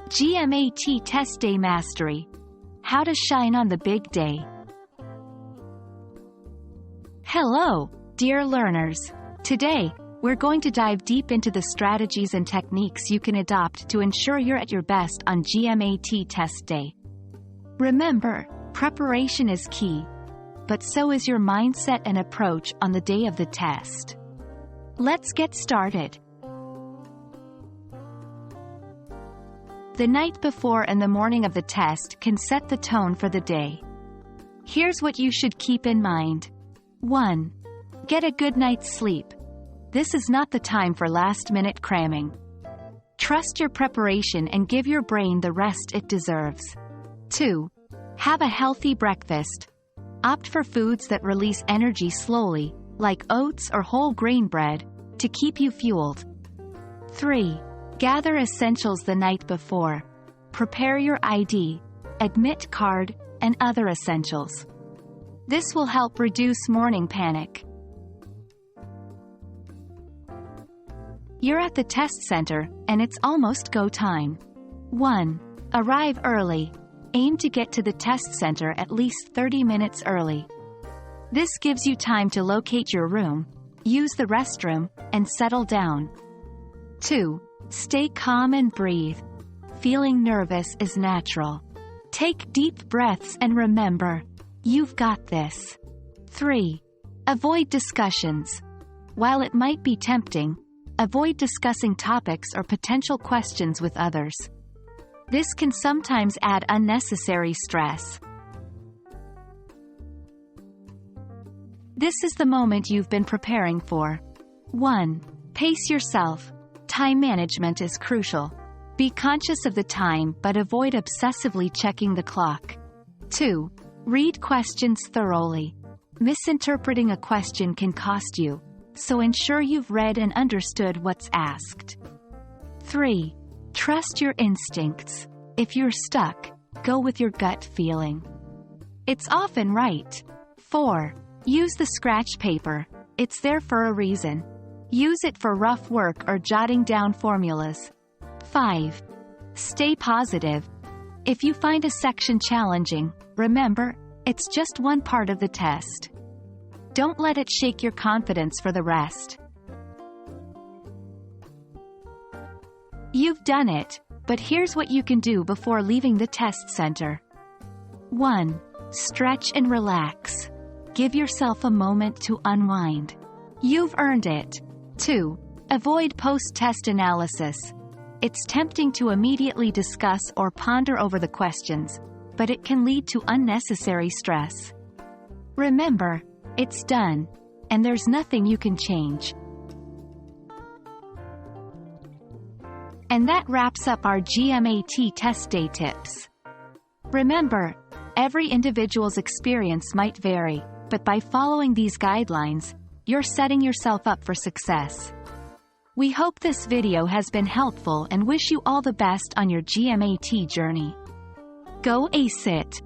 GMAT Test-Day Mastery. How to shine on the big day. Hello, dear learners. Today, we're going to dive deep into the strategies and techniques you can adopt to ensure you're at your best on GMAT Test Day. Remember, preparation is key, but so is your mindset and approach on the day of the test. Let's get started. The night before and the morning of the test can set the tone for the day. Here's what you should keep in mind. 1. Get a good night's sleep. This is not the time for last-minute cramming. Trust your preparation and give your brain the rest it deserves. 2. Have a healthy breakfast. Opt for foods that release energy slowly, like oats or whole grain bread, to keep you fueled. 3. Gather essentials the night before. Prepare your ID, admit card, and other essentials. This will help reduce morning panic. You're at the test center, and it's almost go time. 1. Arrive early. Aim to get to the test center at least 30 minutes early. This gives you time to locate your room, use the restroom, and settle down. 2. Stay calm and breathe. Feeling nervous is natural. Take deep breaths and remember, you've got this. 3. Avoid discussions. While it might be tempting, avoid discussing topics or potential questions with others. This can sometimes add unnecessary stress. This is the moment you've been preparing for. 1. Pace yourself. Time management is crucial. Be conscious of the time but avoid obsessively checking the clock. 2. Read questions thoroughly. Misinterpreting a question can cost you, so ensure you've read and understood what's asked. 3. Trust your instincts. If you're stuck, go with your gut feeling. It's often right. 4. Use the scratch paper. It's there for a reason. Use it for rough work or jotting down formulas. 5. Stay positive. If you find a section challenging, remember, it's just one part of the test. Don't let it shake your confidence for the rest. You've done it, but here's what you can do before leaving the test center. 1. Stretch and relax. Give yourself a moment to unwind. You've earned it. 2. Avoid post-test analysis. It's tempting to immediately discuss or ponder over the questions, but it can lead to unnecessary stress. Remember, it's done, and there's nothing you can change. And that wraps up our GMAT Test Day tips. Remember, every individual's experience might vary, but by following these guidelines, you're setting yourself up for success. We hope this video has been helpful and wish you all the best on your GMAT journey. Go ace it!